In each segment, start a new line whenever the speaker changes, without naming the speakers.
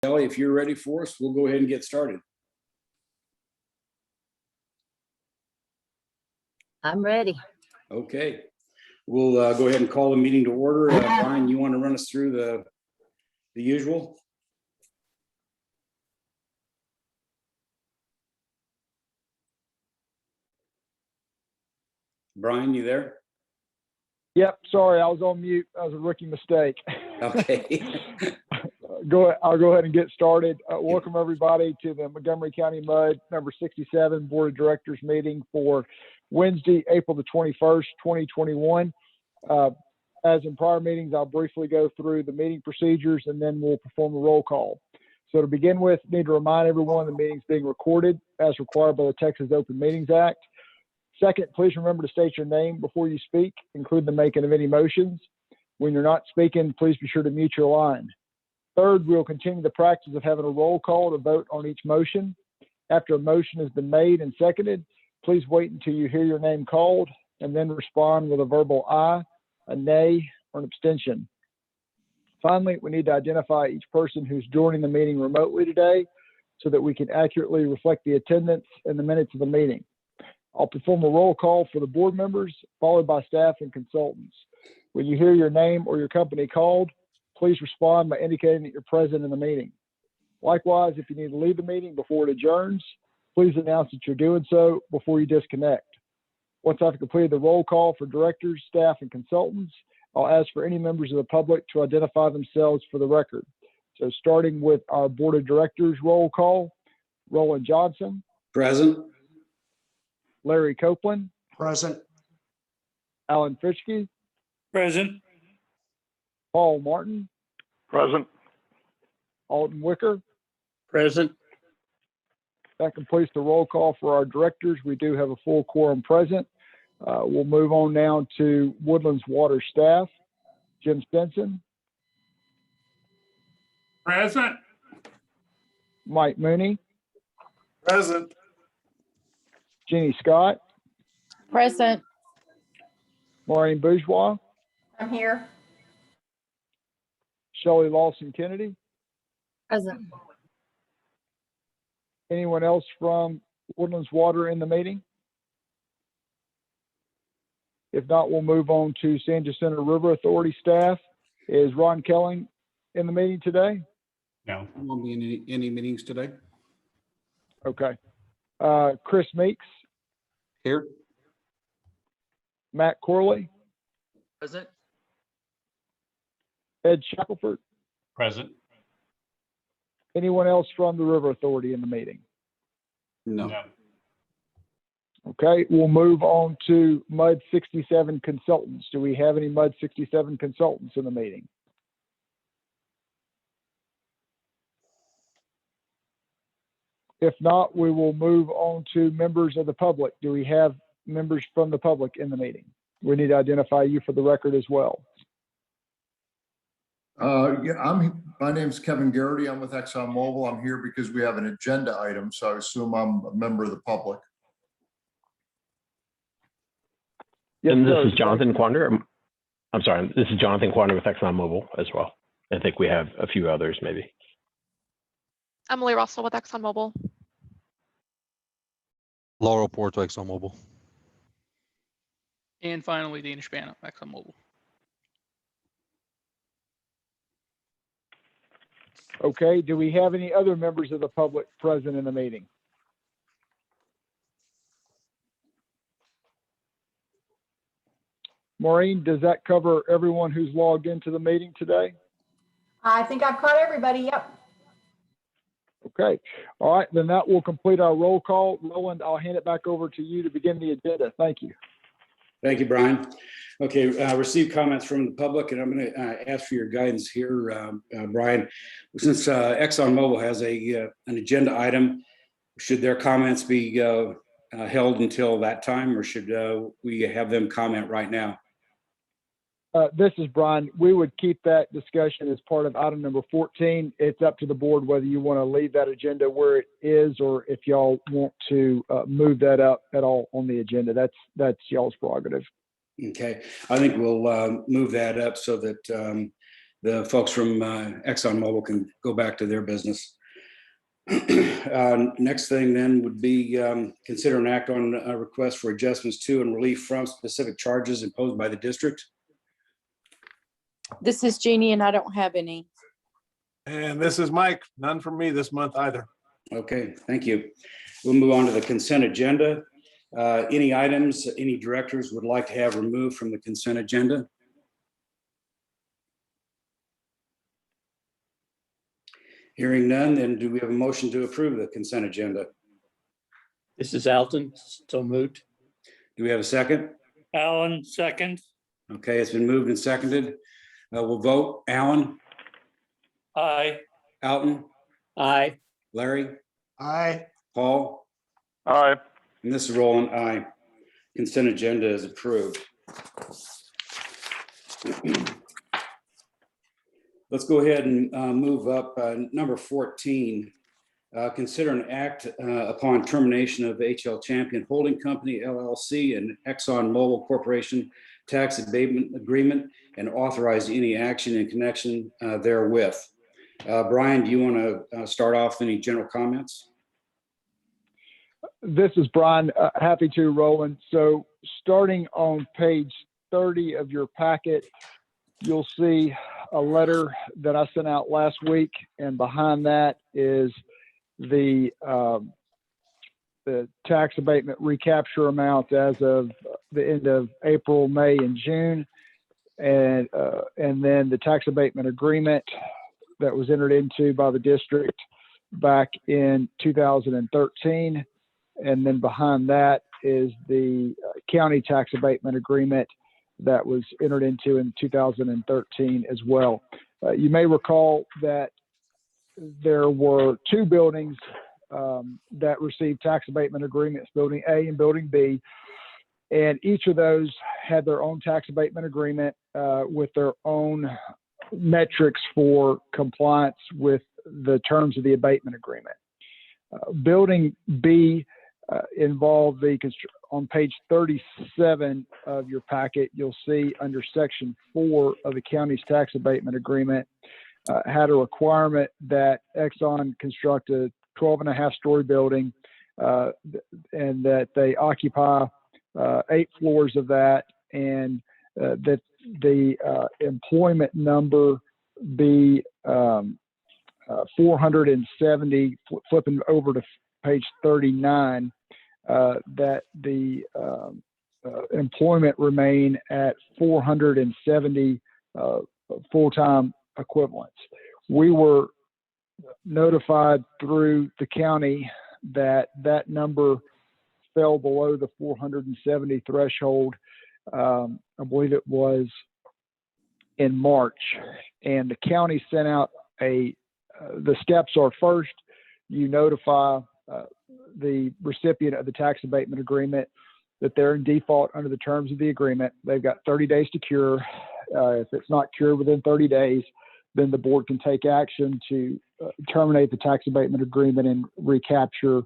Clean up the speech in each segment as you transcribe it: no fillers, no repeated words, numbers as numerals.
Kelly, if you're ready for us, we'll go ahead and get started.
I'm ready.
Okay, we'll go ahead and call the meeting to order. Brian, you want to run us through the usual? Brian, you there?
Yep, sorry, I was on mute. That was a rookie mistake.
Okay.
I'll go ahead and get started. Welcome everybody to the Montgomery County MUD number 67 Board of Directors meeting for Wednesday, April the 21st, 2021. As in prior meetings, I'll briefly go through the meeting procedures and then we'll perform a roll call. So to begin with, I need to remind everyone the meeting's being recorded as required by the Texas Open Meetings Act. Second, please remember to state your name before you speak, including the making of any motions. When you're not speaking, please be sure to mute your line. Third, we'll continue the practice of having a roll call to vote on each motion. After a motion has been made and seconded, please wait until you hear your name called and then respond with a verbal aye, a nay, or an abstention. Finally, we need to identify each person who's joining the meeting remotely today so that we can accurately reflect the attendance in the minutes of the meeting. I'll perform a roll call for the board members, followed by staff and consultants. When you hear your name or your company called, please respond by indicating that you're present in the meeting. Likewise, if you need to leave the meeting before it adjourns, please announce that you're doing so before you disconnect. Once I've completed the roll call for directors, staff, and consultants, I'll ask for any members of the public to identify themselves for the record. So starting with our board of directors roll call, Roland Johnson.
Present.
Larry Copeland.
Present.
Alan Fitchke.
Present.
Paul Martin.
Present.
Alton Wicker.
Present.
That completes the roll call for our directors. We do have a full quorum present. We'll move on now to Woodlands Water staff. Jim Stinson.
Present.
Mike Mooney.
Present.
Jeannie Scott.
Present.
Maureen Bourgeois.
I'm here.
Shelley Lawson Kennedy.
Present.
Anyone else from Woodlands Water in the meeting? If not, we'll move on to San Jacinto River Authority staff. Is Ron Kelling in the meeting today?
No.
Won't be in any meetings today.
Okay. Chris Meeks,
Here.
Matt Corley,
Present.
Ed Shackelford.
Present.
Anyone else from the River Authority in the meeting?
No.
Okay, we'll move on to MUD 67 consultants. Do we have any MUD 67 consultants in the meeting? If not, we will move on to members of the public. Do we have members from the public in the meeting? We need to identify you for the record as well.
Yeah, my name's Kevin Garrity. I'm with ExxonMobil. I'm here because we have an agenda item, so I assume I'm a member of the public.
Yes,
And this
sir.
is Jonathan Quander. I'm sorry, this is Jonathan Quander with ExxonMobil as well. I think we have a few others maybe.
Emily Russell with ExxonMobil.
Laurel Porto, ExxonMobil.
And finally, Danish Banner, ExxonMobil.
Okay, do we have any other members of the public present in the meeting? Maureen, does that cover everyone who's logged into the meeting today?
I think I've caught everybody. Yep.
Okay, all right, then that will complete our roll call. Roland, I'll hand it back over to you to begin the agenda. Thank you.
Thank you, Brian. Okay, received comments from the public, and I'm going to ask for your guidance here, Brian. Since ExxonMobil has an agenda item, should their comments be held until that time, or should we have them comment right now?
This is Brian. We would keep that discussion as part of item number 14. It's up to the board whether you want to leave that agenda where it is or if y'all want to move that up at all on the agenda. That's y'all's prerogative.
Okay, I think we'll move that up so that the folks from ExxonMobil can go back to their business. Next thing then would be consider an act on a request for adjustments to and relief from specific charges imposed by the district.
This is Jeannie, and I don't have any.
And this is Mike. None from me this month either.
Okay, thank you. We'll move on to the consent agenda. Any items any directors would like to have removed from the consent agenda? Hearing none, then do we have a motion to approve the consent agenda?
This is Alton, so moved.
Do we have a second?
Allen, second.
Okay, it's been moved and seconded. We'll vote. Alan,
Aye.
Alton,
Aye.
Larry,
Aye.
Paul,
Aye.
and this is Roland. Aye. Consent agenda is approved. Let's go ahead and move up number 14. Consider an act upon termination of HL Champion Holding Company LLC and ExxonMobil Corporation tax abatement agreement and authorize any action in connection therewith. Brian, do you want to start off any general comments?
This is Brian. Happy to, Roland. So starting on page 30 of your packet, you'll see a letter that I sent out last week, and behind that is the tax abatement recapture amount as of the end of April, May, and June, and then the tax abatement agreement that was entered into by the district back in 2013, and then behind that is the county tax abatement agreement that was entered into in 2013 as well. You may recall that there were two buildings that received tax abatement agreements, Building A and Building B, and each of those had their own tax abatement agreement with their own metrics for compliance with the terms of the abatement agreement. Building B involved on page 37 of your packet, you'll see under section 4 of the county's tax abatement agreement had a requirement that Exxon construct a 12.5-story building and that they occupy 8 floors of that, and that the employment number be 470, flipping over to page 39, that the employment remain at 470 full-time equivalents. We were notified through the county that that number fell below the 470 threshold. I believe it was in March, and the county sent out the steps are: first, you notify the recipient of the tax abatement agreement that they're in default under the terms of the agreement. They've got 30 days to cure. If it's not cured within 30 days, then the board can take action to terminate the tax abatement agreement and recapture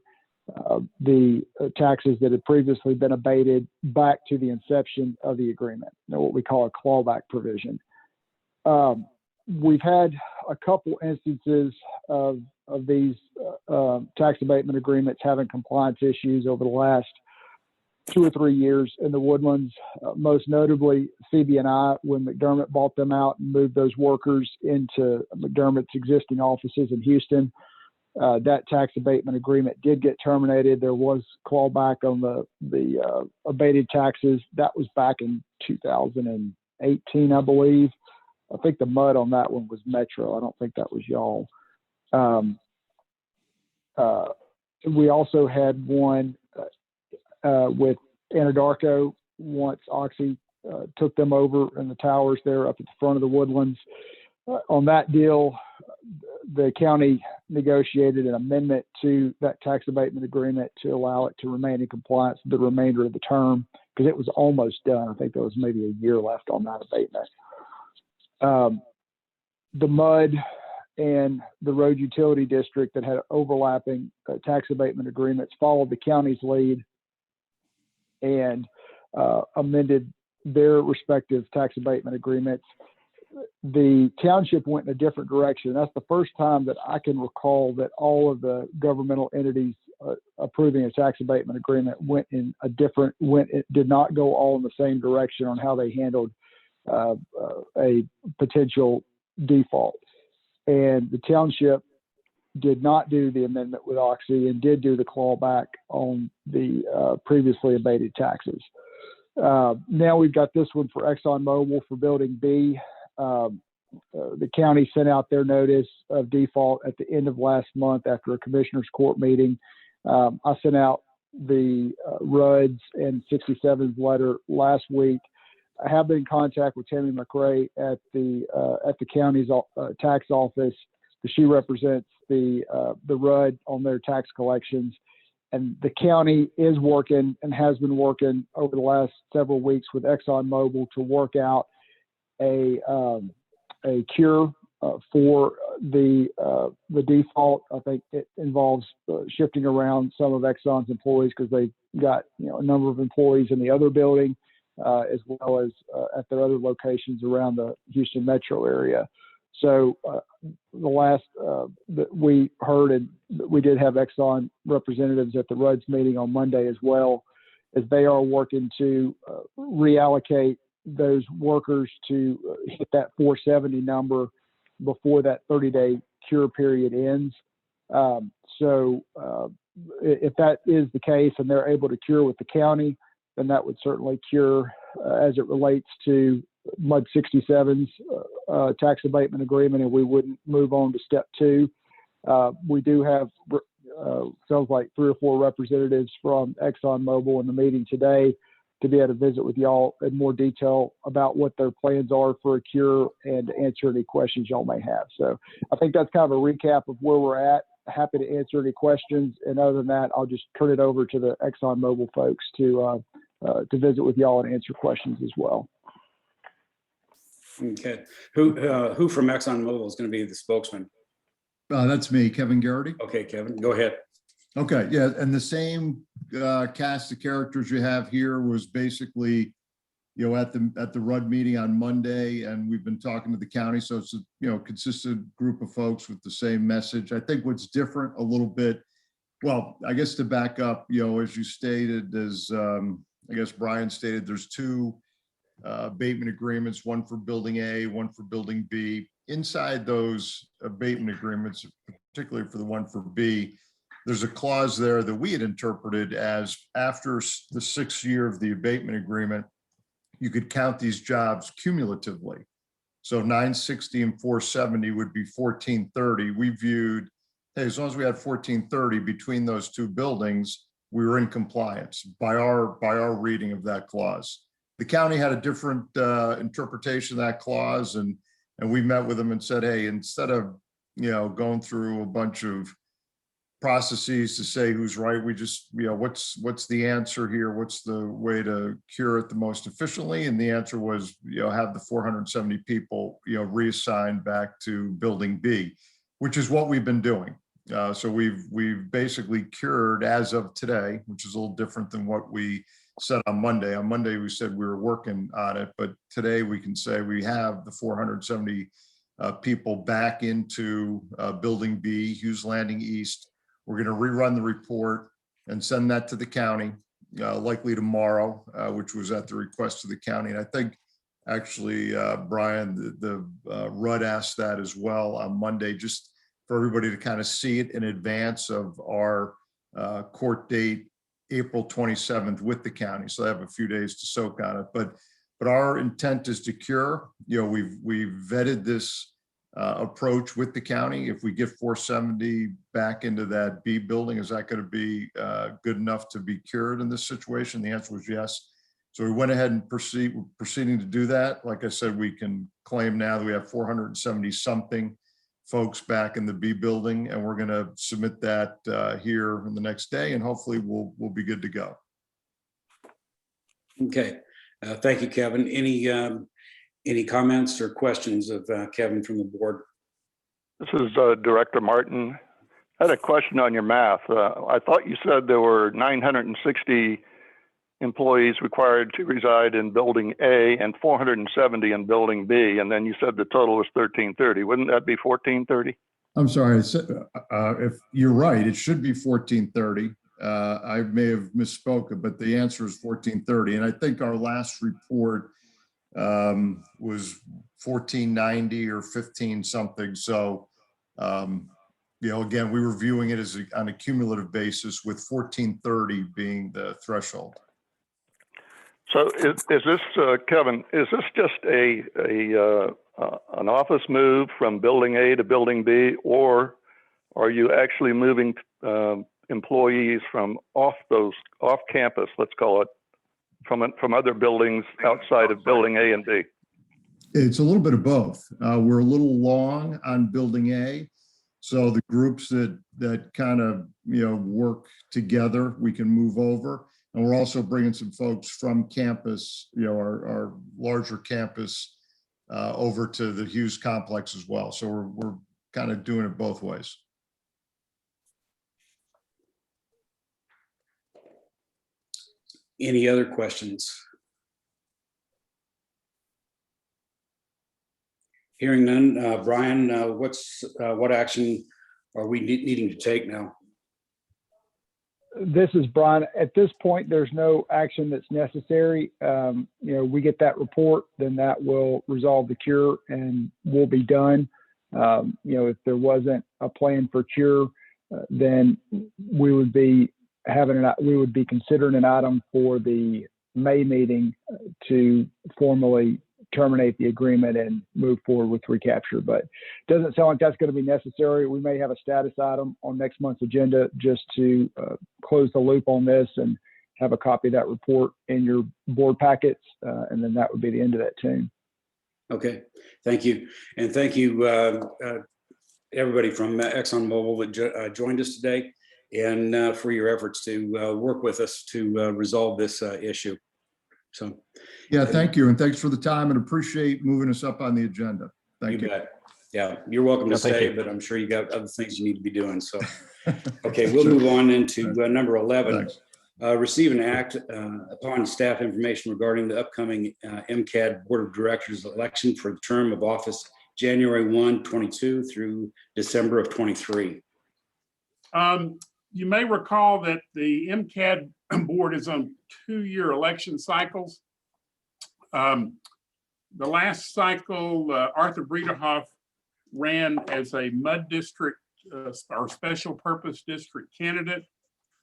the taxes that had previously been abated back to the inception of the agreement, what we call a clawback provision. We've had a couple instances of these tax abatement agreements having compliance issues over the last 2 or 3 years in the Woodlands, most notably CB&I, when McDermott bought them out and moved those workers into McDermott's existing offices in Houston. That tax abatement agreement did get terminated. There was clawback on the abated taxes. That was back in 2018, I believe. I think the mud on that one was Metro. I don't think that was y'all. We also had one with Anadarko once Oxy took them over in the towers there up at the front of the Woodlands. On that deal, the county negotiated an amendment to that tax abatement agreement to allow it to remain in compliance the remainder of the term, because it was almost done. I think there was maybe a year left on that abatement. The MUD and the road utility district that had overlapping tax abatement agreements followed the county's lead and amended their respective tax abatement agreements the township went in a different direction. That's the first time that I can recall that all of the governmental entities approving a tax abatement agreement did not go all in the same direction on how they handled a potential default. And the township did not do the amendment with Oxy and did do the clawback on the previously abated taxes. Now we've got this one for ExxonMobil for Building B. The county sent out their notice of default at the end of last month after a commissioner's court meeting. I sent out the RUD's and 67's letter last week. I have been in contact with Tammy McRae at the county's tax office. She represents the RUD on their tax collections, and the county is working and has been working over the last several weeks with ExxonMobil to work out a cure for the default. I think it involves shifting around some of Exxon's employees because they've got a number of employees in the other building, as well as at their other locations around the Houston metro area. So the last that we heard, and we did have Exxon representatives at the RUD's meeting on Monday as well, as they are working to reallocate those workers to hit that 470 number before that 30-day cure period ends. So if that is the case and they're able to cure with the county, then that would certainly cure as it relates to MUD 67's tax abatement agreement, and we wouldn't move on to step 2. We do have, sounds like 3 or 4 representatives from ExxonMobil in the meeting today to be able to visit with y'all in more detail about what their plans are for a cure and to answer any questions y'all may have. So I think that's kind of a recap of where we're at. Happy to answer any questions. And other than that, I'll just turn it over to the ExxonMobil folks to visit with y'all and answer questions as well.
Okay. Who from ExxonMobil is going to be the spokesman?
That's me, Kevin Garrity.
Okay, Kevin, go ahead.
Okay, yeah, and the same cast of characters you have here was basically, at the RUD meeting on Monday, and we've been talking to the county, so it's a consistent group of folks with the same message. I think what's different a little bit, well, I guess to back up, as you stated, as I guess Brian stated, there's 2 abatement agreements, one for Building A, one for Building B. Inside those abatement agreements, particularly for the one for B, there's a clause there that we had interpreted as after the 6th year of the abatement agreement, you could count these jobs cumulatively. So 960 and 470 would be 1430. We viewed, hey, as long as we had 1430 between those 2 buildings, we were in compliance by our reading of that clause. The county had a different interpretation of that clause, and we met with them and said, hey, instead of going through a bunch of processes to say who's right, we just what's the answer here? What's the way to cure it the most efficiently? And the answer was have the 470 people reassigned back to Building B, which is what we've been doing. So we've basically cured as of today, which is a little different than what we said on Monday. On Monday, we said we were working on it, but today we can say we have the 470 people back into Building B, Hughes Landing East. We're going to rerun the report and send that to the county, likely tomorrow, which was at the request of the county. And I think actually, Brian, the RUD asked that as well on Monday, just for everybody to kind of see it in advance of our court date, April 27th with the county. So they have a few days to soak on it. But our intent is to cure. We've vetted this approach with the county. If we get 470 back into that B building, is that going to be good enough to be cured in this situation? The answer was yes. So we went ahead and proceeding to do that. Like I said, we can claim now that we have 470 something folks back in the B building, and we're going to submit that here in the next day, and hopefully we'll be good to go.
Okay, thank you, Kevin. Any comments or questions of Kevin from the board?
This is Director Martin. I had a question on your math. I thought you said there were 960 employees required to reside in Building A and 470 in Building B. And then you said the total was 1330. Wouldn't that be 1430?
I'm sorry, if you're right, it should be 1430. I may have misspoken, but the answer is 1430. And I think our last report was 1490 or 15 something. So, again, we were viewing it as on a cumulative basis with 1430 being the threshold.
So is this, Kevin, is this just an office move from Building A to Building B, or are you actually moving employees from off campus, let's call it, from other buildings outside of Building A and B?
It's a little bit of both. We're a little long on Building A. So the groups that kind of, work together, we can move over. And we're also bringing some folks from campus, our larger campus, over to the Hughes complex as well. So we're kind of doing it both ways.
Any other questions? Hearing none, Brian, what action are we needing to take now?
This is Brian. At this point, there's no action that's necessary. We get that report, then that will resolve the cure and we'll be done. If there wasn't a plan for cure, then we would be considering an item for the May meeting to formally terminate the agreement and move forward with recapture, but it doesn't sound like that's going to be necessary. We may have a status item on next month's agenda just to close the loop on this and have a copy of that report in your board packets, and then that would be the end of that tune.
Okay, thank you. And thank you, everybody from ExxonMobil that joined us today, and for your efforts to work with us to resolve this issue. So,
yeah, thank you. And thanks for the time, and appreciate moving us up on the agenda. Thank you.
Bet. Yeah, you're welcome to stay, but I'm sure you got other things you need to be doing. So, okay, we'll move on into number 11. Receive and act upon staff information regarding the upcoming MCAD Board of Directors election for the term of office January 1, 22 through December of 23.
You may recall that the MCAD board is on 2-year election cycles. The last cycle, Arthur Bredehoff ran as a MUD district or special purpose district candidate.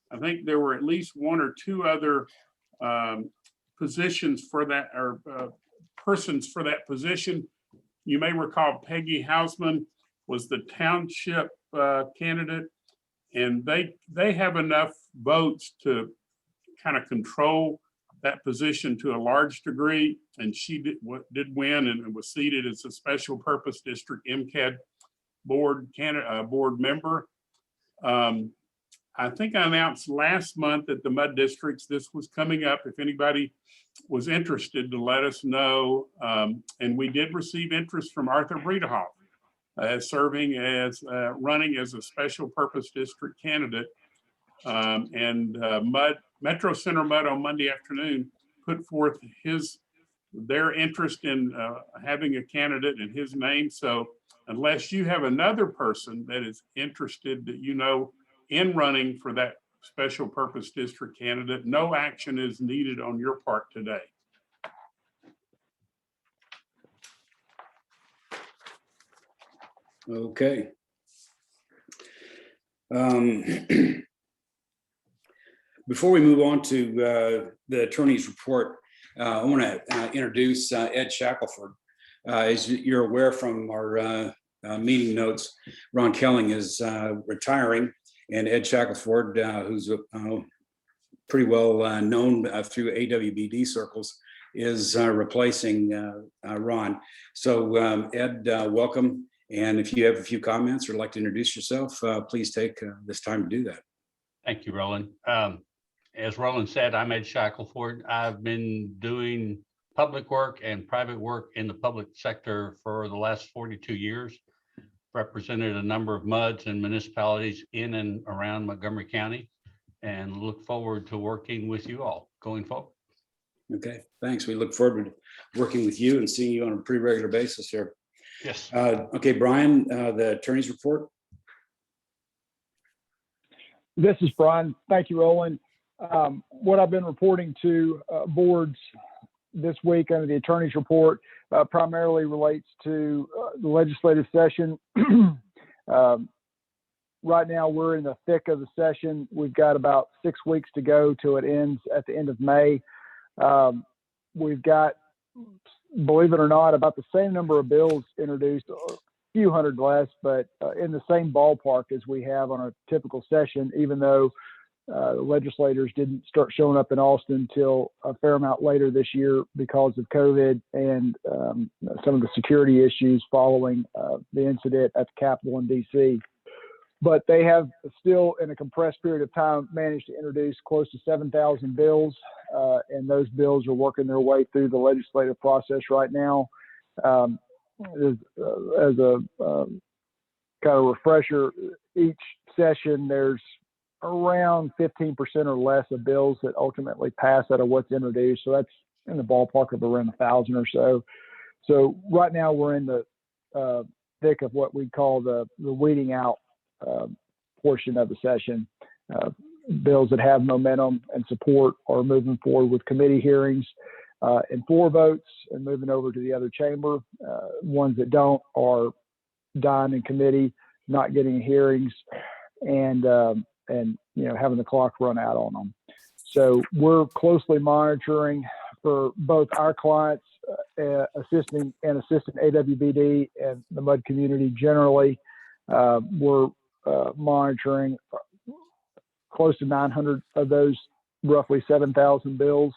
I think there were at least 1 or 2 other positions for that, or persons for that position. You may recall Peggy Hausman was the township candidate, and they have enough votes to kind of control that position to a large degree, and she did win and was seated as a special purpose district MCAD board member. I think I announced last month that the MUD districts, this was coming up. If anybody was interested, to let us know. And we did receive interest from Arthur Bredehoff serving as running as a special purpose district candidate. Metro Center MUD on Monday afternoon put forth their interest in having a candidate in his name. So unless you have another person that is interested that in running for that special purpose district candidate, no action is needed on your part today.
Okay. Before we move on to the attorney's report, I want to introduce Ed Shackelford. As you're aware from our meeting notes, Ron Kelling is retiring, and Ed Shackelford, who's pretty well known through AWBD circles, is replacing Ron. So Ed, welcome. And if you have a few comments or like to introduce yourself, please take this time to do that.
Thank you, Roland. As Roland said, I'm Ed Shackelford. I've been doing public work and private work in the public sector for the last 42 years, represented a number of MUDs and municipalities in and around Montgomery County, and look forward to working with you all going forward.
Okay, thanks. We look forward to working with you and seeing you on a pretty regular basis here.
Yes.
Okay, Brian, the attorney's report.
This is Brian. Thank you, Roland. What I've been reporting to boards this week under the attorney's report primarily relates to the legislative session. Right now, we're in the thick of the session. We've got about 6 weeks to go till it ends at the end of May. We've got, believe it or not, about the same number of bills introduced, a few hundred less, but in the same ballpark as we have on a typical session, even though legislators didn't start showing up in Austin until a fair amount later this year because of COVID and some of the security issues following the incident at the Capitol in DC. But they have still, in a compressed period of time, managed to introduce close to 7,000 bills, and those bills are working their way through the legislative process right now. As a kind of refresher, each session there's around 15% or less of bills that ultimately pass out of what's introduced. So that's in the ballpark of around 1,000 or so. So right now we're in the thick of what we call the weeding out portion of the session. Bills that have momentum and support are moving forward with committee hearings and floor votes and moving over to the other chamber. Ones that don't are dying in committee, not getting hearings, and having the clock run out on them. So we're closely monitoring for both our clients, assisting AWBD and the MUD community generally. We're monitoring close to 900 of those roughly 7,000 bills.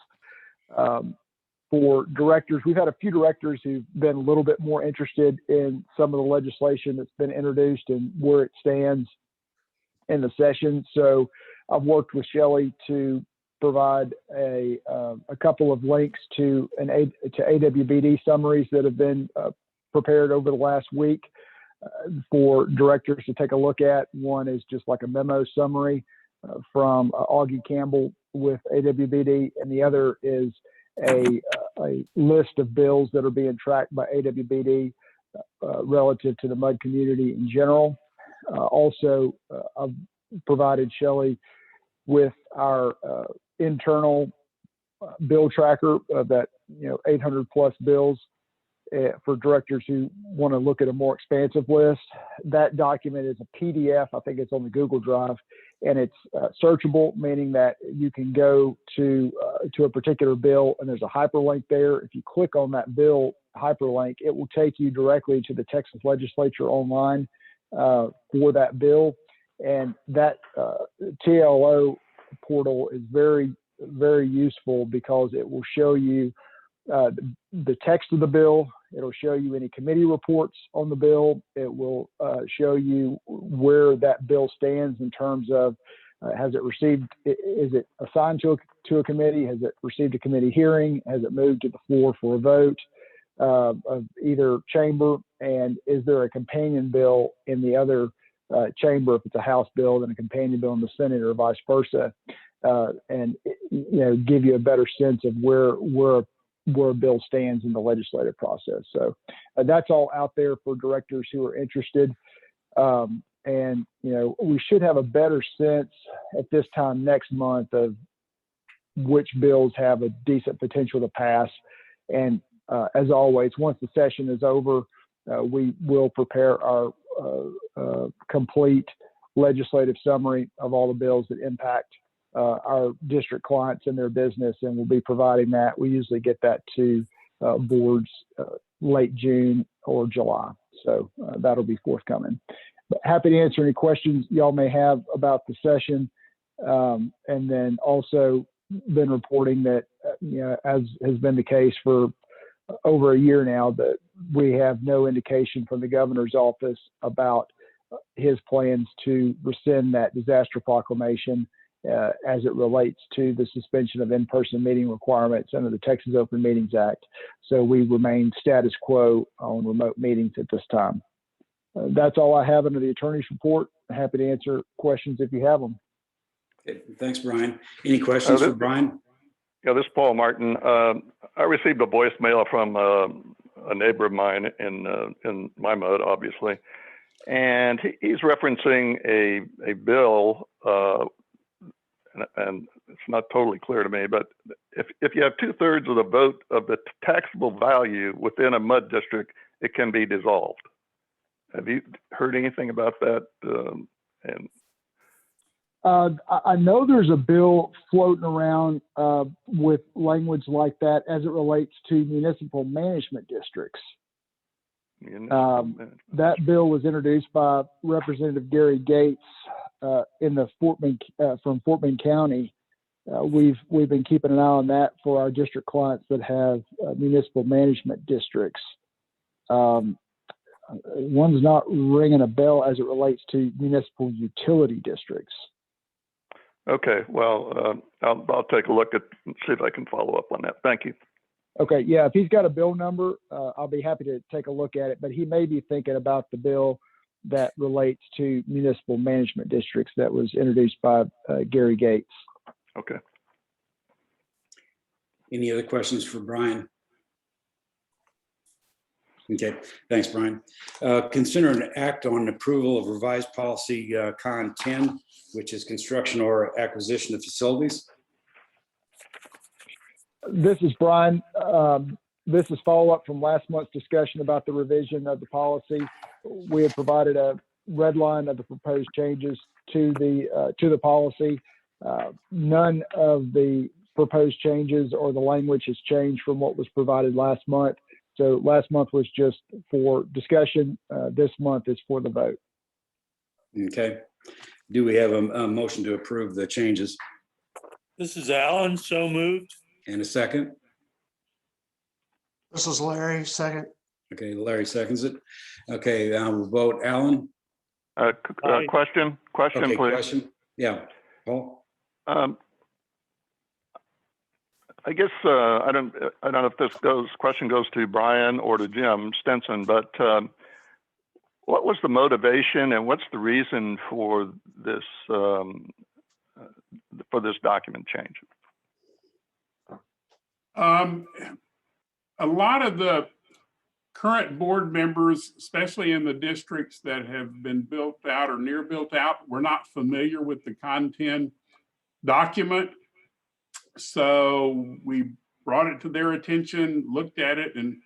For directors, we've had a few directors who've been a little bit more interested in some of the legislation that's been introduced and where it stands in the session. So I've worked with Shelley to provide a couple of links to AWBD summaries that have been prepared over the last week for directors to take a look at. One is just like a memo summary from Augie Campbell with AWBD, and the other is a list of bills that are being tracked by AWBD relative to the MUD community in general. Also, I've provided Shelley with our internal bill tracker of that 800 plus bills for directors who want to look at a more expansive list. That document is a PDF. I think it's on the Google Drive, and it's searchable, meaning that you can go to a particular bill and there's a hyperlink there. If you click on that bill hyperlink, it will take you directly to the Texas Legislature online for that bill. And that TLO portal is very, very useful because it will show you the text of the bill. It'll show you any committee reports on the bill. It will show you where that bill stands in terms of has it received, is it assigned to a committee? Has it received a committee hearing? Has it moved to the floor for a vote of either chamber? And is there a companion bill in the other chamber? If it's a House bill, then a companion bill in the Senate, or vice versa, and give you a better sense of where a bill stands in the legislative process. So that's all out there for directors who are interested. And we should have a better sense at this time next month of which bills have a decent potential to pass. And as always, once the session is over, we will prepare our complete legislative summary of all the bills that impact our district clients and their business, and we'll be providing that. We usually get that to boards late June or July, so that'll be forthcoming. But happy to answer any questions y'all may have about the session, and then also been reporting that as has been the case for over a year now, that we have no indication from the governor's office about his plans to rescind that disaster proclamation as it relates to the suspension of in-person meeting requirements under the Texas Open Meetings Act. So we remain status quo on remote meetings at this time. That's all I have under the attorney's report. Happy to answer questions if you have them.
Okay, thanks, Brian. Any questions for Brian?
Yeah, this is Paul Martin. I received a voicemail from a neighbor of mine in my mud, obviously, and he's referencing a bill, and it's not totally clear to me, but if you have 2/3 of the vote of the taxable value within a mud district, it can be dissolved. Have you heard anything about that? And
I know there's a bill floating around with language like that as it relates to municipal management districts. That bill was introduced by Representative Gary Gates in the from Fort Bend County. We've been keeping an eye on that for our district clients that have municipal management districts. One's not ringing a bell as it relates to municipal utility districts.
Okay, well, I'll take a look at see if I can follow up on that. Thank you.
Okay, yeah, if he's got a bill number, I'll be happy to take a look at it, but he may be thinking about the bill that relates to municipal management districts that was introduced by Gary Gates.
Okay.
Any other questions for Brian? Okay, thanks, Brian. Consider an act on approval of revised policy Con 10, which is construction or acquisition of facilities.
This is Brian. This is follow-up from last month's discussion about the revision of the policy. We had provided a red line of the proposed changes to the policy. None of the proposed changes or the language has changed from what was provided last month. So last month was just for discussion. This month is for the vote.
Okay. Do we have a motion to approve the changes?
This is Alan, so moved.
And a second?
This is Larry, second.
Okay, Larry seconds it. Okay, we'll vote. Alan?
Question,
Okay,
please.
question. Yeah, Paul?
I guess I don't know if this question goes to Brian or to Jim Stinson, but what was the motivation and what's the reason for this document change?
A lot of the current board members, especially in the districts that have been built out or near built out, were not familiar with the Con 10 document. So we brought it to their attention, looked at it, and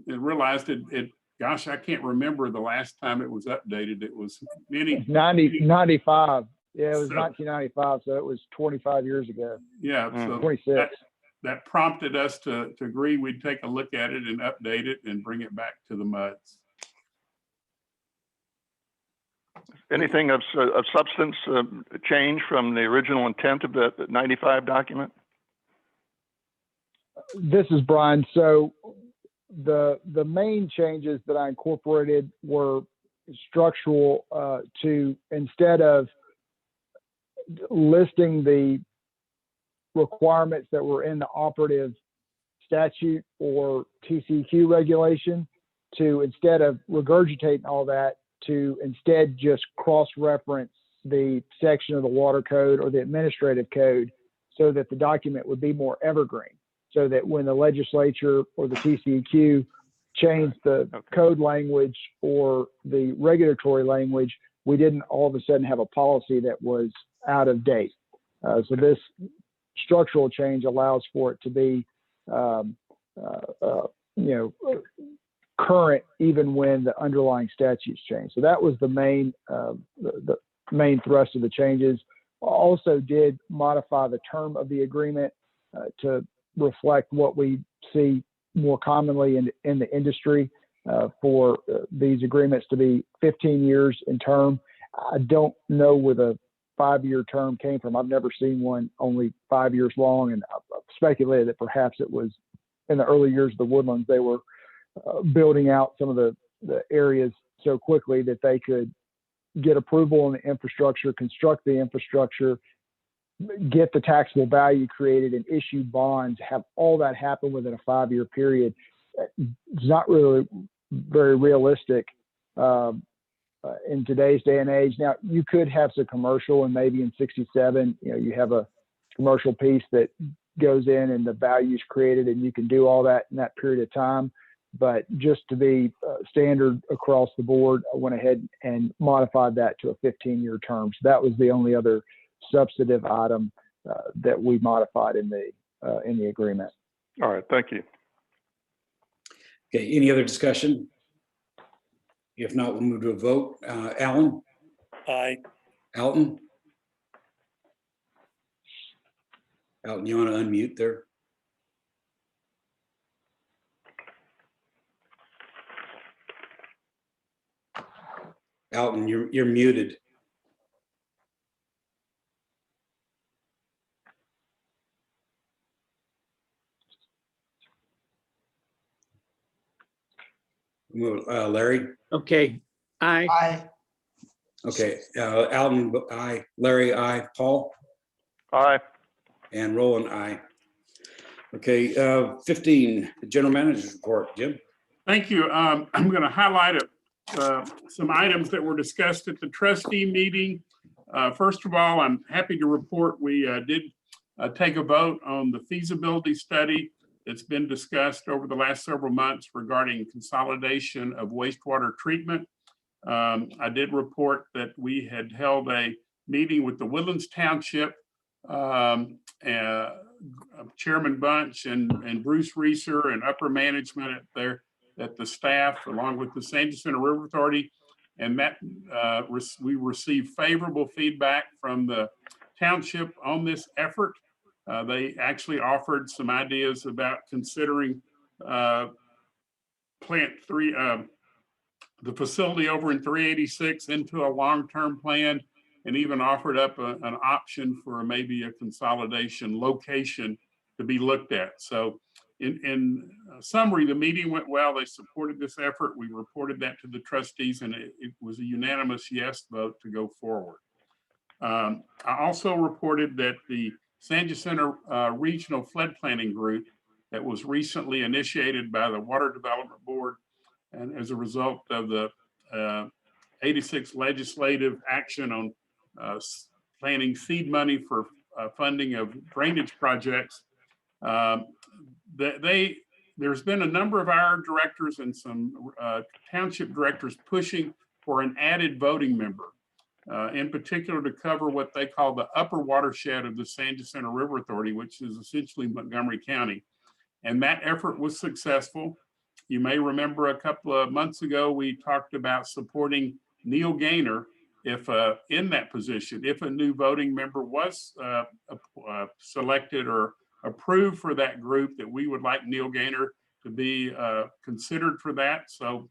realized it. Gosh, I can't remember the last time it was updated. It was
95. Yeah, it was
So-
1995, so it was 25 years ago.
Yeah, so
26.
that prompted us to agree we'd take a look at it and update it and bring it back to the MUDs.
Anything of substance change from the original intent of the 95 document?
This is Brian. So the main changes that I incorporated were structural to, instead of listing the requirements that were in the operative statute or TCEQ regulation, to, instead of regurgitating all that, to instead just cross-reference the section of the water code or the administrative code so that the document would be more evergreen, so that when the legislature or the TCEQ changed the code language or the regulatory language, we didn't all of a sudden have a policy that was out of date. So this structural change allows for it to be, current even when the underlying statutes change. So that was the main thrust of the changes. Also did modify the term of the agreement to reflect what we see more commonly in the industry for these agreements to be 15 years in term. I don't know where the 5-year term came from. I've never seen one only 5 years long, and I've speculated that perhaps it was in the early years of the Woodlands. They were building out some of the areas so quickly that they could get approval on the infrastructure, construct the infrastructure, get the taxable value created, and issue bonds, have all that happen within a 5-year period. It's not really very realistic in today's day and age. Now, you could have some commercial, and maybe in 67, you have a commercial piece that goes in and the value's created, and you can do all that in that period of time. But just to be standard across the board, I went ahead and modified that to a 15-year term. So that was the only other substantive item that we modified in the agreement.
All right, thank you.
Okay, any other discussion? If not, we'll move to a vote. Alan?
Aye.
Alton? Alton, you want to unmute there? Alton, you're muted. Larry?
Okay. Aye.
Aye.
Okay, Alton, aye. Larry, aye. Paul?
Aye.
And Roland, aye. Okay, 15, the general manager's report. Jim?
Thank you. I'm going to highlight some items that were discussed at the trustee meeting. First of all, I'm happy to report we did take a vote on the feasibility study that's been discussed over the last several months regarding consolidation of wastewater treatment. I did report that we had held a meeting with the Woodlands Township, Chairman Bunch and Bruce Reeser and upper management at the staff, along with the San Jacinto River Authority. And that we received favorable feedback from the township on this effort. They actually offered some ideas about considering Plant 3, the facility over in 386 into a long-term plan, and even offered up an option for maybe a consolidation location to be looked at. So in summary, the meeting went well. They supported this effort. We reported that to the trustees, and it was a unanimous yes vote to go forward. I also reported that the San Jacinto Regional Flood Planning Group that was recently initiated by the Water Development Board, and as a result of the 86 legislative action on planning seed money for funding of drainage projects, there's been a number of our directors and some township directors pushing for an added voting member, in particular to cover what they call the upper watershed of the San Jacinto River Authority, which is essentially Montgomery County. And that effort was successful. You may remember a couple of months ago, we talked about supporting Neil Gaynor if in that position, if a new voting member was selected or approved for that group, that we would like Neil Gaynor to be considered for that. So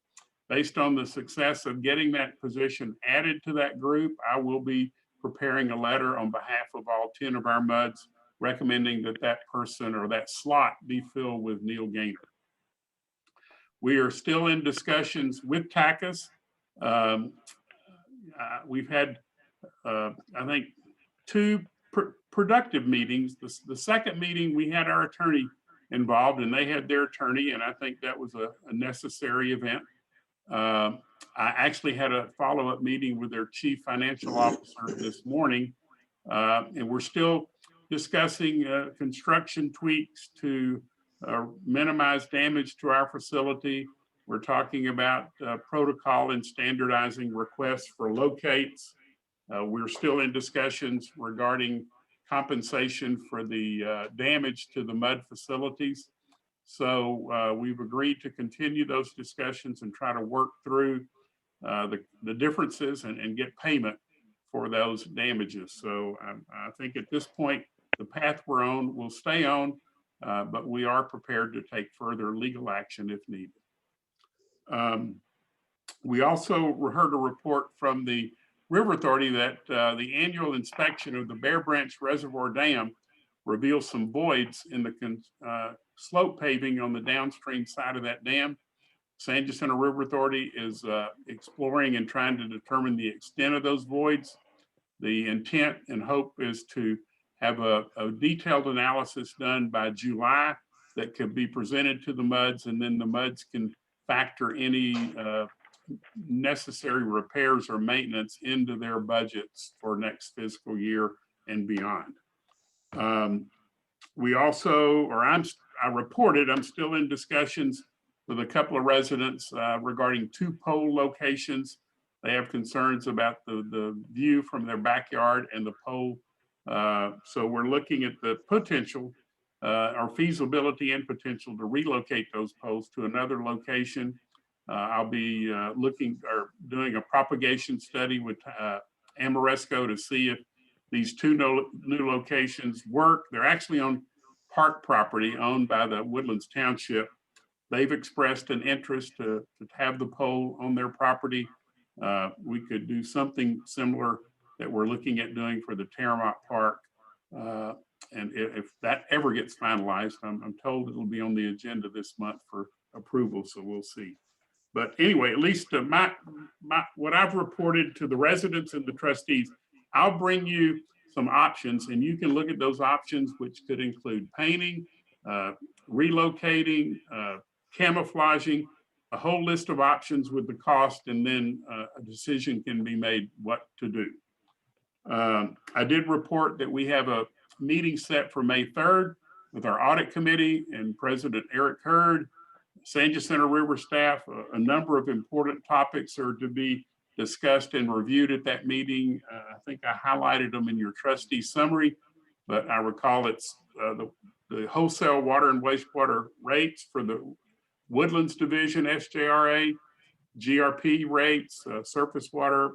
based on the success of getting that position added to that group, I will be preparing a letter on behalf of all 10 of our MUDs recommending that that person or that slot be filled with Neil Gaynor. We are still in discussions with TACUS. We've had, I think, 2 productive meetings. The second meeting, we had our attorney involved and they had their attorney, and I think that was a necessary event. I actually had a follow-up meeting with their chief financial officer this morning, and we're still discussing construction tweaks to minimize damage to our facility. We're talking about protocol and standardizing requests for locates. We're still in discussions regarding compensation for the damage to the MUD facilities. So we've agreed to continue those discussions and try to work through the differences and get payment for those damages. So I think at this point, the path we're on will stay on, but we are prepared to take further legal action if needed. We also heard a report from the River Authority that the annual inspection of the Bear Branch Reservoir Dam reveals some voids in the slope paving on the downstream side of that dam. San Jacinto River Authority is exploring and trying to determine the extent of those voids. The intent and hope is to have a detailed analysis done by July that could be presented to the MUDs, and then the MUDs can factor any necessary repairs or maintenance into their budgets for next fiscal year and beyond. We also, or I reported, I'm still in discussions with a couple of residents regarding 2 pole locations. They have concerns about the view from their backyard and the pole. So we're looking at the potential or feasibility and potential to relocate those poles to another location. I'll be looking or doing a propagation study with Amoresco to see if these 2 new locations work. They're actually on park property owned by the Woodlands Township. They've expressed an interest to have the pole on their property. We could do something similar that we're looking at doing for the Terramont Park. And if that ever gets finalized, I'm told it'll be on the agenda this month for approval, so we'll see. But anyway, at least what I've reported to the residents and the trustees, I'll bring you some options and you can look at those options, which could include painting, relocating, camouflaging, a whole list of options with the cost, and then a decision can be made what to do. I did report that we have a meeting set for May 3rd with our audit committee and President Eric Hurd, Sanga Center River staff. A number of important topics are to be discussed and reviewed at that meeting. I think I highlighted them in your trustee summary, but I recall it's the wholesale water and wastewater rates for the Woodlands Division, SJRA, GRP rates, surface water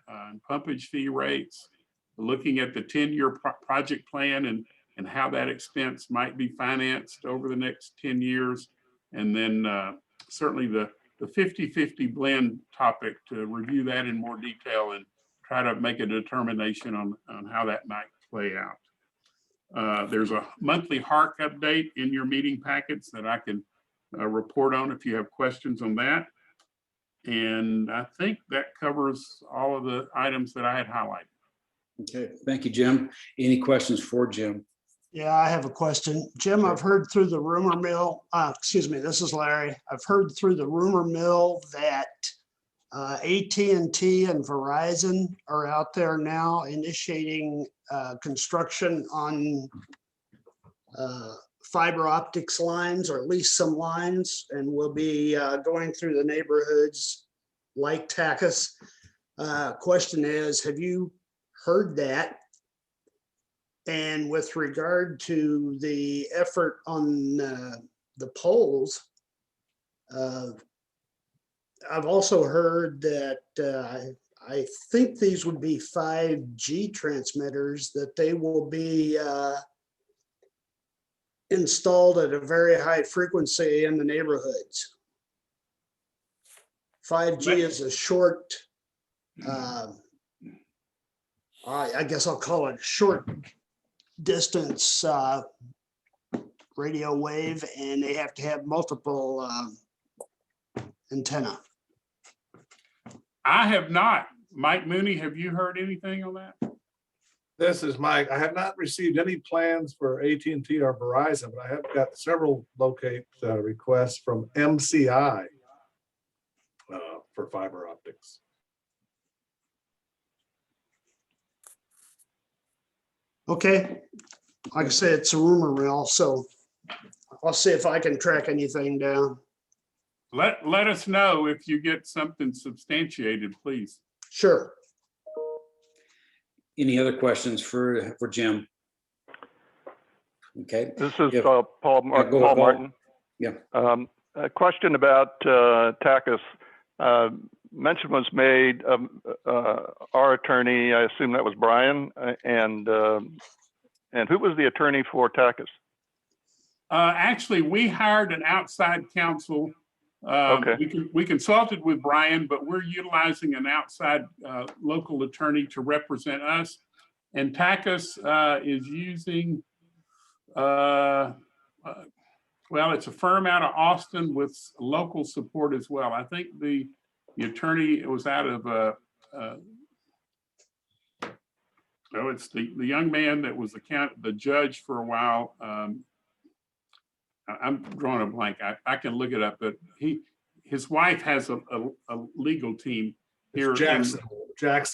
and pumpage fee rates, looking at the 10-year project plan and how that expense might be financed over the next 10 years. And then certainly the 50-50 blend topic, to review that in more detail and try to make a determination on how that might play out. There's a monthly HARC update in your meeting packets that I can report on if you have questions on that. And I think that covers all of the items that I had highlighted.
Okay, thank you, Jim. Any questions for Jim?
Yeah, I have a question. Jim, I've heard through the rumor mill, excuse me, this is Larry. I've heard through the rumor mill that AT&T and Verizon are out there now initiating construction on fiber optics lines, or at least some lines, and will be going through the neighborhoods like Tachus. Question is, have you heard that? And with regard to the effort on the poles, I've also heard that I think these would be 5G transmitters, that they will be installed at a very high frequency in the neighborhoods. 5G is a short, I guess I'll call it short distance radio wave, and they have to have multiple antenna.
I have not. Mike Mooney, have you heard anything on that?
This is Mike. I have not received any plans for AT&T or Verizon, but I have got several locate requests from MCI for fiber optics.
Okay, like I said, it's a rumor mill, so I'll see if I can track anything down.
Let us know if you get something substantiated, please.
Sure.
Any other questions for Jim? Okay.
This is
Yeah.
Paul
Paul.
Martin.
Yeah.
A question about Tachus. Mention was made of our attorney. I assume that was Brian. And who was the attorney for Tachus?
Actually, we hired an outside counsel.
Okay.
We consulted with Brian, but we're utilizing an outside local attorney to represent us. And Tachus is using, well, it's a firm out of Austin with local support as well. I think the attorney was out of, it's the young man that was the judge for a while. I'm drawing a blank. I can look it up, but his wife has a legal team here.
Jackson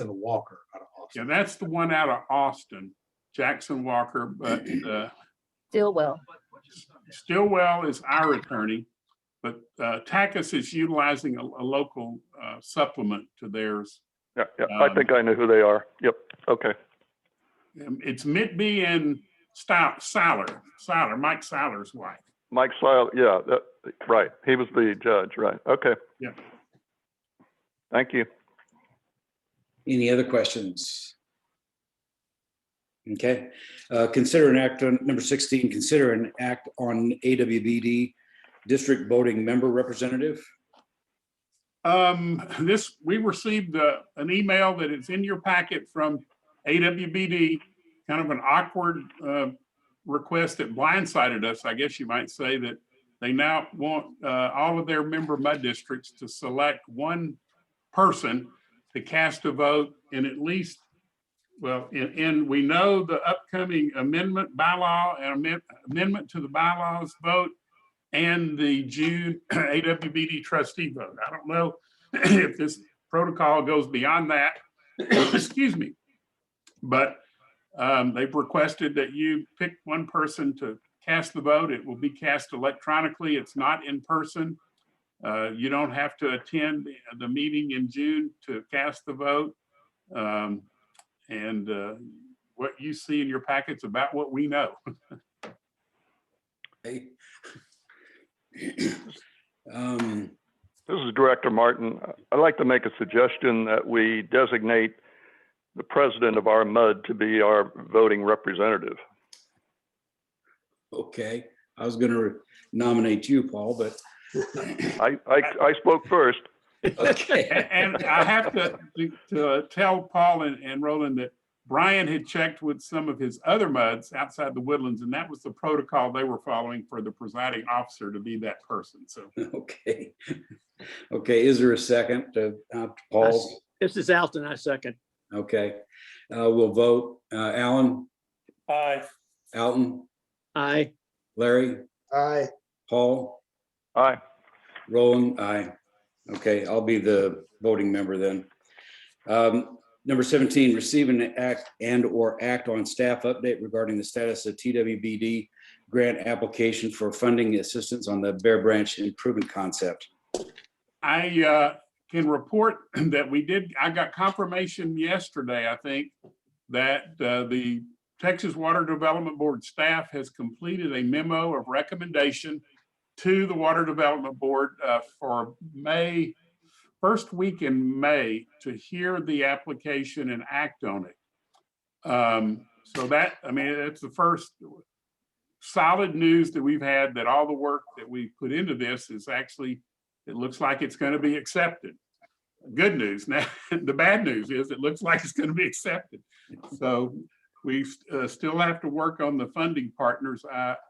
Walker out of Austin.
Yeah, that's the one out of Austin, Jackson Walker. But
Stillwell.
Stillwell is our attorney, but Tackus is utilizing a local supplement to theirs.
Yeah, I think I know who they are. Yep, okay.
It's Mitby and Siler, Mike Siler's wife.
Mike Sile, yeah, right. He was the judge, right? Okay.
Yeah.
Thank you.
Any other questions? Okay, consider an act on number 16, consider an act on AWBD district voting member representative.
We received an email that is in your packet from AWBD, kind of an awkward request that blindsided us, I guess you might say, that they now want all of their member MUD districts to select one person to cast a vote in at least, well, and we know the upcoming amendment bylaw and amendment to the bylaws vote and the June AWBD trustee vote. I don't know if this protocol goes beyond that, excuse me, but they've requested that you pick one person to cast the vote. It will be cast electronically. It's not in person. You don't have to attend the meeting in June to cast the vote. And what you see in your packet's about what we know.
Okay.
This is Director Martin. I'd like to make a suggestion that we designate the president of our MUD to be our voting representative.
Okay, I was going to nominate you, Paul, but
I spoke first.
okay.
And I have to tell Paul and Roland that Brian had checked with some of his other MUDs outside the Woodlands, and that was the protocol they were following for the presiding officer to be that person. So
Okay. Okay, is there a second to Paul?
This is Alton, I second.
Okay, we'll vote. Alan,
Aye.
Alton,
Aye.
Larry,
Aye.
Paul,
Aye.
Roland, aye. Okay, I'll be the voting member then. Number 17, receive an act and/or act on staff update regarding the status of TWBD grant application for funding assistance on the Bear Branch improvement concept.
I can report that I got confirmation yesterday, I think, that the Texas Water Development Board staff has completed a memo of recommendation to the Water Development Board for first week in May to hear the application and act on it. So that, I mean, it's the first solid news that we've had that all the work that we put into this is actually, it looks like it's going to be accepted. Good news. Now, the bad news is it looks like it's going to be accepted. So we still have to work on the funding partners.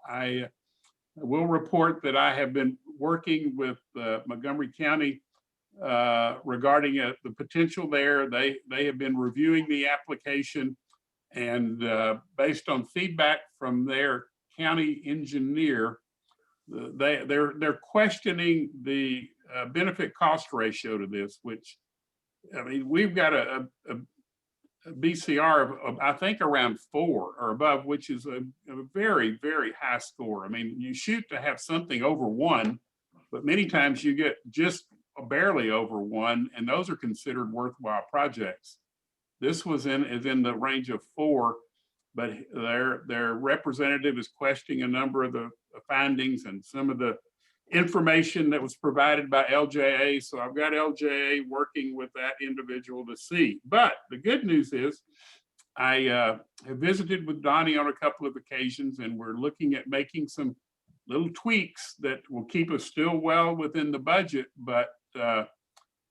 I will report that I have been working with Montgomery County regarding the potential there. They have been reviewing the application, and based on feedback from their county engineer, they're questioning the benefit cost ratio to this, which, I mean, we've got a BCR of I think around 4 or above, which is a very, very high score. I mean, you shoot to have something over 1, but many times you get just barely over 1, and those are considered worthwhile projects. This is in the range of 4, but their representative is questioning a number of the findings and some of the information that was provided by LJA. So I've got LJA working with that individual to see. But the good news is I have visited with Donnie on a couple of occasions, and we're looking at making some little tweaks that will keep us still well within the budget, but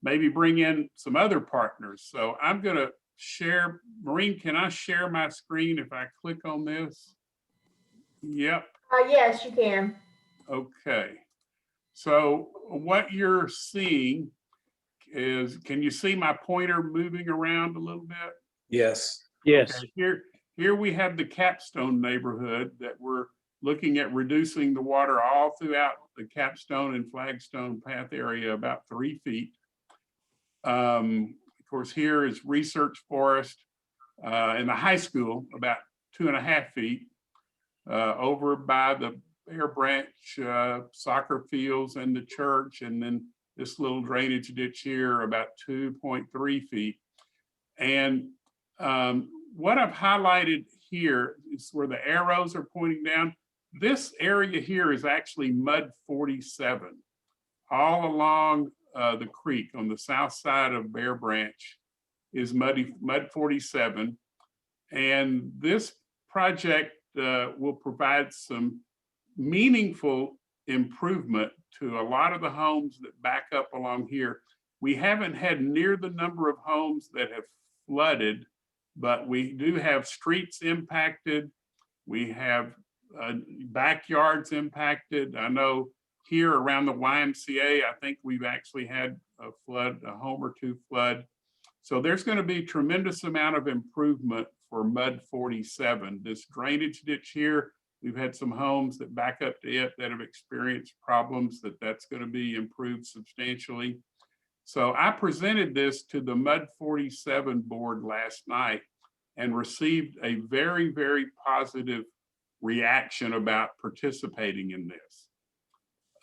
maybe bring in some other partners. So I'm going to share. Maureen, can I share my screen if I click on this? Yep.
Yes, you can.
Okay. So what you're seeing is, can you see my pointer moving around a little bit?
Yes.
Yes.
Okay, here we have the Capstone neighborhood that we're looking at reducing the water all throughout the Capstone and Flagstone path area about 3 feet. Of course, here is Research Forest in the high school, about 2.5 feet. over by the Bear Branch soccer fields and the church, and then this little drainage ditch here about 2.3 feet. And what I've highlighted here is where the arrows are pointing down. This area here is actually mud 47, all along the creek on the south side of Bear Branch is mud 47. And this project will provide some meaningful improvement to a lot of the homes that back up along here. We haven't had near the number of homes that have flooded, but we do have streets impacted. We have backyards impacted. I know here around the YMCA, I think we've actually had a flood, a home or two flood. So there's going to be a tremendous amount of improvement for mud 47. This drainage ditch here, we've had some homes that back up to it that have experienced problems that's going to be improved substantially. So I presented this to the mud 47 board last night and received a very, very positive reaction about participating in this.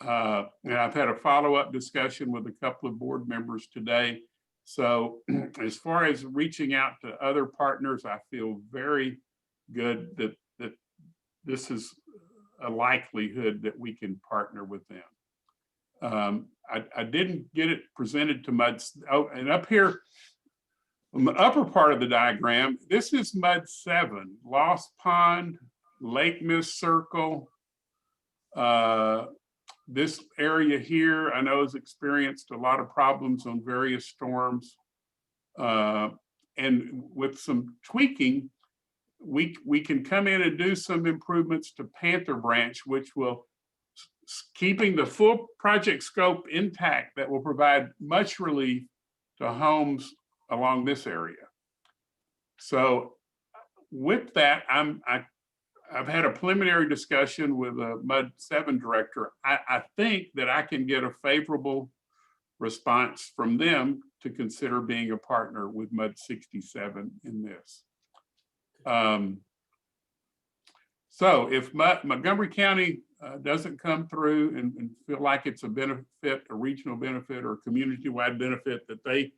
And I've had a follow-up discussion with a couple of board members today. So as far as reaching out to other partners, I feel very good that this is a likelihood that we can partner with them. I didn't get it presented to mud. Oh, and up here on the upper part of the diagram, this is mud 7, Lost Pond, Lake Miss Circle. This area here, I know, has experienced a lot of problems on various storms. And with some tweaking, we can come in and do some improvements to Panther Branch, which will, keeping the full project scope intact, that will provide much relief to homes along this area. So with that, I've had a preliminary discussion with a mud 7 director. I think that I can get a favorable response from them to consider being a partner with mud 67 in this. So if Montgomery County doesn't come through and feel like it's a benefit, a regional benefit or community-wide benefit that they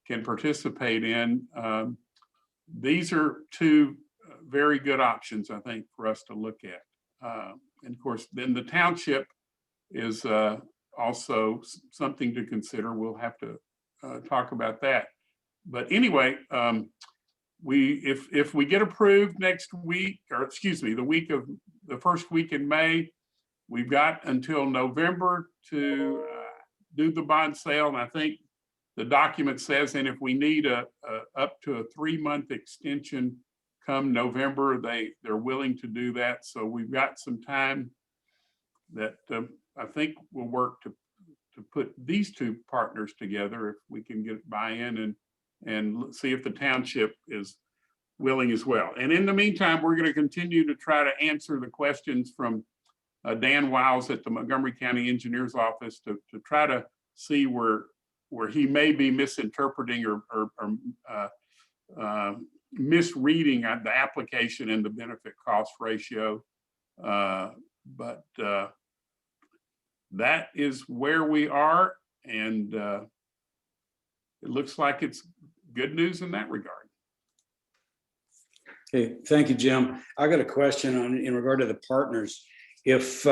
can participate in, these are two very good options, I think, for us to look at. And of course, then the township is also something to consider. We'll have to talk about that. But anyway, if we get approved next week, or excuse me, the first week in May, we've got until November to do the bond sale. And I think the document says, and if we need up to a 3-month extension come November, they're willing to do that. So we've got some time that I think will work to put these two partners together if we can get buy-in and see if the township is willing as well. And in the meantime, we're going to continue to try to answer the questions from Dan Wiles at the Montgomery County Engineer's Office to try to see where he may be misinterpreting or misreading the application and the benefit cost ratio. But that is where we are. And it looks like it's good news in that regard.
Okay, thank you, Jim. I got a question in regard to the partners. If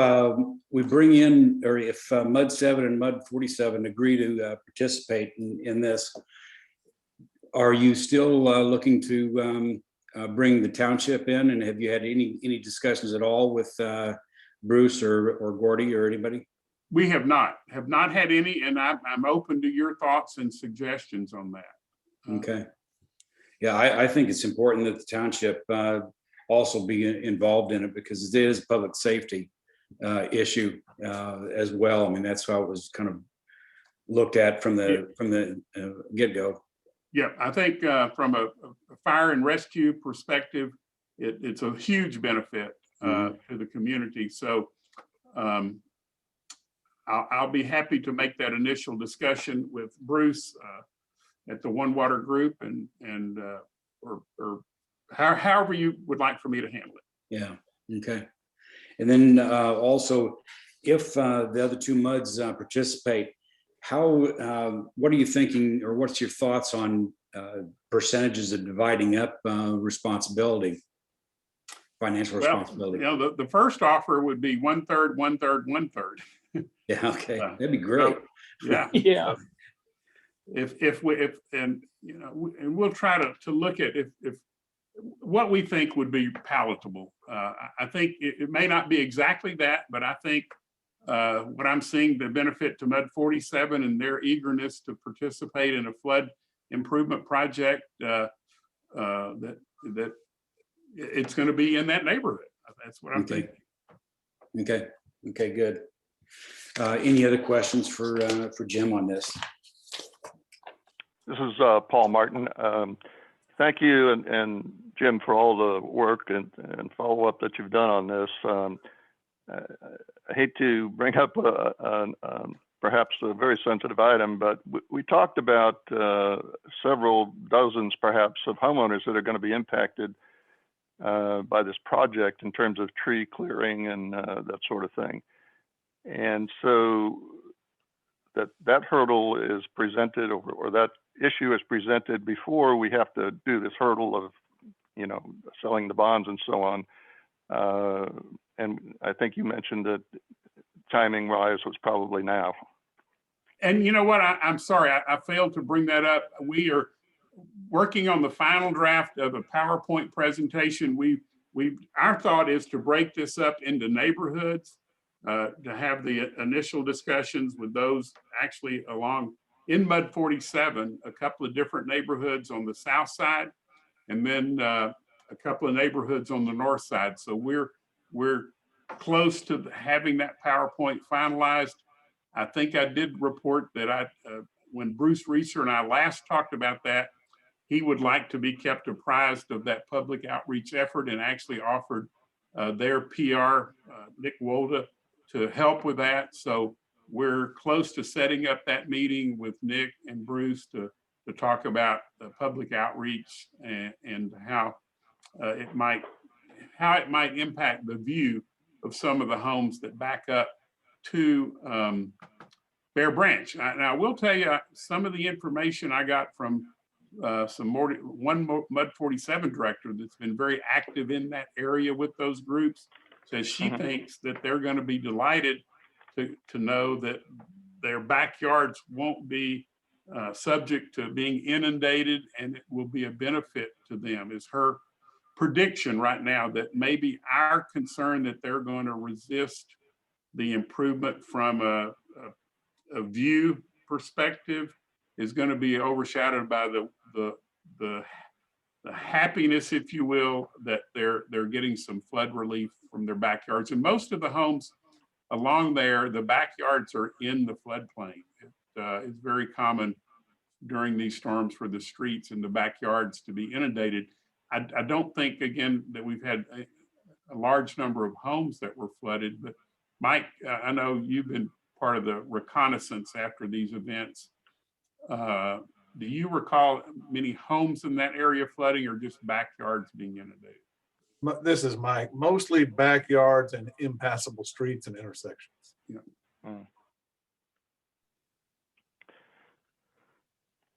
we bring in, or if mud 7 and mud 47 agree to participate in this, are you still looking to bring the township in? And have you had any discussions at all with Bruce or Gordy or anybody?
We have not had any, and I'm open to your thoughts and suggestions on that.
Okay. Yeah, I think it's important that the township also be involved in it, because it is a public safety issue as well. I mean, that's how it was kind of looked at from the get-go.
Yeah, I think from a fire and rescue perspective, it's a huge benefit to the community. So I'll be happy to make that initial discussion with Bruce at the One Water Group or however you would like for me to handle it.
Yeah, okay. And then also, if the other two MUDs participate, what are you thinking, or what's your thoughts on percentages of dividing up responsibility, financial
Well,
responsibility?
the first offer would be 1/3, 1/3, 1/3.
Yeah, okay, that'd be great.
So, yeah.
Yeah.
And we'll try to look at if what we think would be palatable. I think it may not be exactly that, but I think what I'm seeing, the benefit to MUD 47 and their eagerness to participate in a flood improvement project, that it's going to be in that neighborhood. That's what I'm thinking.
Okay, good. Any other questions for Jim on this?
This is Paul Martin. Thank you and Jim for all the work and follow-up that you've done on this. I hate to bring up perhaps a very sensitive item, but we talked about several dozens perhaps of homeowners that are going to be impacted by this project in terms of tree clearing and that sort of thing. And so that hurdle is presented, or that issue is presented before we have to do this hurdle of, selling the bonds and so on. And I think you mentioned that timing wise was probably now.
And you know what? I'm sorry, I failed to bring that up. We are working on the final draft of a PowerPoint presentation. Our thought is to break this up into neighborhoods, to have the initial discussions with those actually along in MUD 47, a couple of different neighborhoods on the south side, and then a couple of neighborhoods on the north side. So we're close to having that PowerPoint finalized. I think I did report that when Bruce Reeser and I last talked about that, he would like to be kept apprised of that public outreach effort and actually offered their PR, Nick Wolda, to help with that. So we're close to setting up that meeting with Nick and Bruce to talk about the public outreach and how it might impact the view of some of the homes that back up to Bear Branch. Now I will tell you some of the information I got from one MUD 47 director that's been very active in that area with those groups, says she thinks that they're going to be delighted to know that their backyards won't be subject to being inundated, and it will be a benefit to them. Is her prediction right now that maybe our concern that they're going to resist the improvement from a view perspective is going to be overshadowed by the happiness, if you will, that they're getting some flood relief from their backyards. And most of the homes along there, the backyards are in the floodplain. It's very common during these storms for the streets and the backyards to be inundated. I don't think, again, that we've had a large number of homes that were flooded, but Mike, I know you've been part of the reconnaissance after these events. Do you recall many homes in that area flooding or just backyards being inundated?
This is Mike. Mostly backyards and impassable streets and intersections.
Yeah.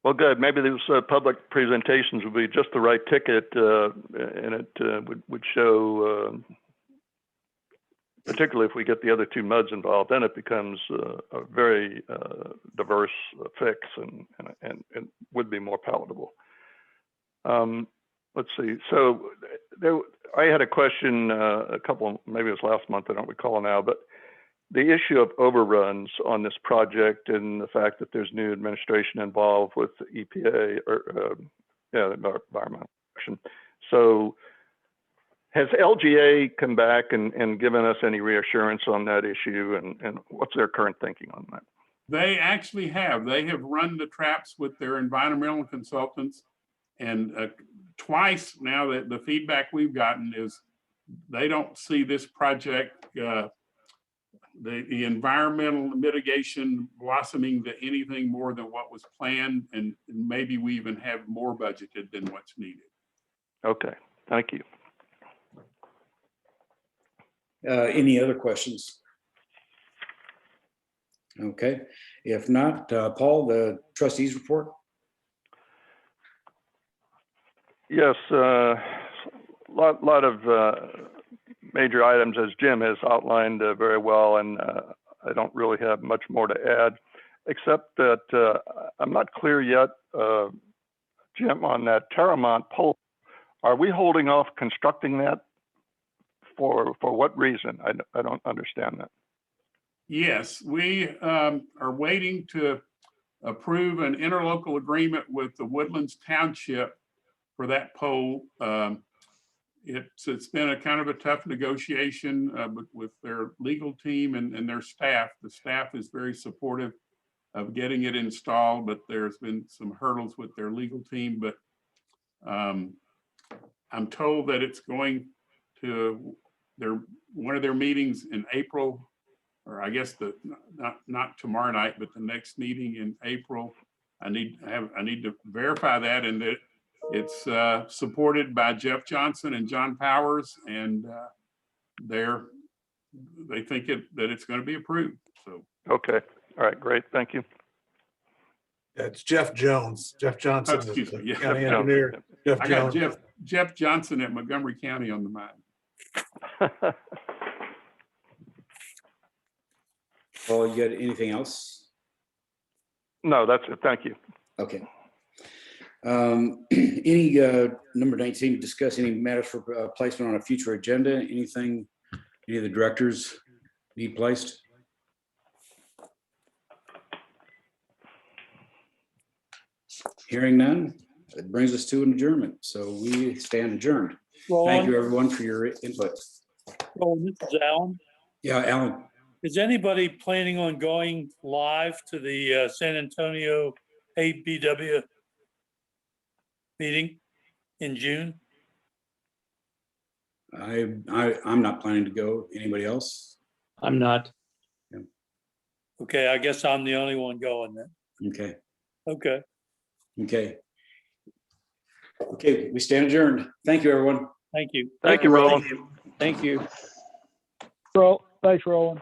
Well, good. Maybe those public presentations would be just the right ticket, and it would show, particularly if we get the other two MUDs involved, then it becomes a very diverse fix and would be more palatable. Let's see. So I had a question maybe it was last month, I don't recall now, but the issue of overruns on this project and the fact that there's new administration involved with the EPA or environmental action. So has LGA come back and given us any reassurance on that issue, and what's their current thinking on that?
They actually have. They have run the traps with their environmental consultants, and twice now that the feedback we've gotten is they don't see this project, the environmental mitigation blossoming to anything more than what was planned, and maybe we even have more budgeted than what's needed.
Okay, thank you.
Any other questions? Okay, if not, Paul, the trustees report?
Yes, lot of major items as Jim has outlined very well, and I don't really have much more to add, except that I'm not clear yet, Jim, on that Terramont pole. Are we holding off constructing that? For what reason? I don't understand that.
Yes, we are waiting to approve an interlocal agreement with the Woodlands Township for that pole. It's been a kind of a tough negotiation with their legal team and their staff. The staff is very supportive of getting it installed, but there's been some hurdles with their legal team. But I'm told that it's going to one of their meetings in April, or I guess not tomorrow night, but the next meeting in April. I need to verify that, and that it's supported by Jeff Johnson and John Powers, and they think that it's going to be approved. So
okay, all right, great, thank you.
It's Jeff Jones. Jeff Johnson.
Oh, excuse me. Yeah.
County engineer. Jeff
I got
Jones.
Jeff Johnson at Montgomery County on the mind.
Paul, you got anything else?
No, that's it. Thank you.
Okay. Any number 19, discuss any matters for placement on a future agenda? Anything any of the directors need placed? Hearing none, it brings us to an adjournment. So we stand adjourned. Thank you, everyone, for your input.
Oh, this is Alan.
Yeah, Alan.
Is anybody planning on going live to the San Antonio ABW meeting in June?
I'm not planning to go. Anybody else?
I'm not.
Okay, I guess I'm the only one going then.
Okay.
Okay.
Okay. Okay, we stand adjourned. Thank you, everyone.
Thank you.
Thank you, Roland.
Thank you.
Well, thanks, Roland.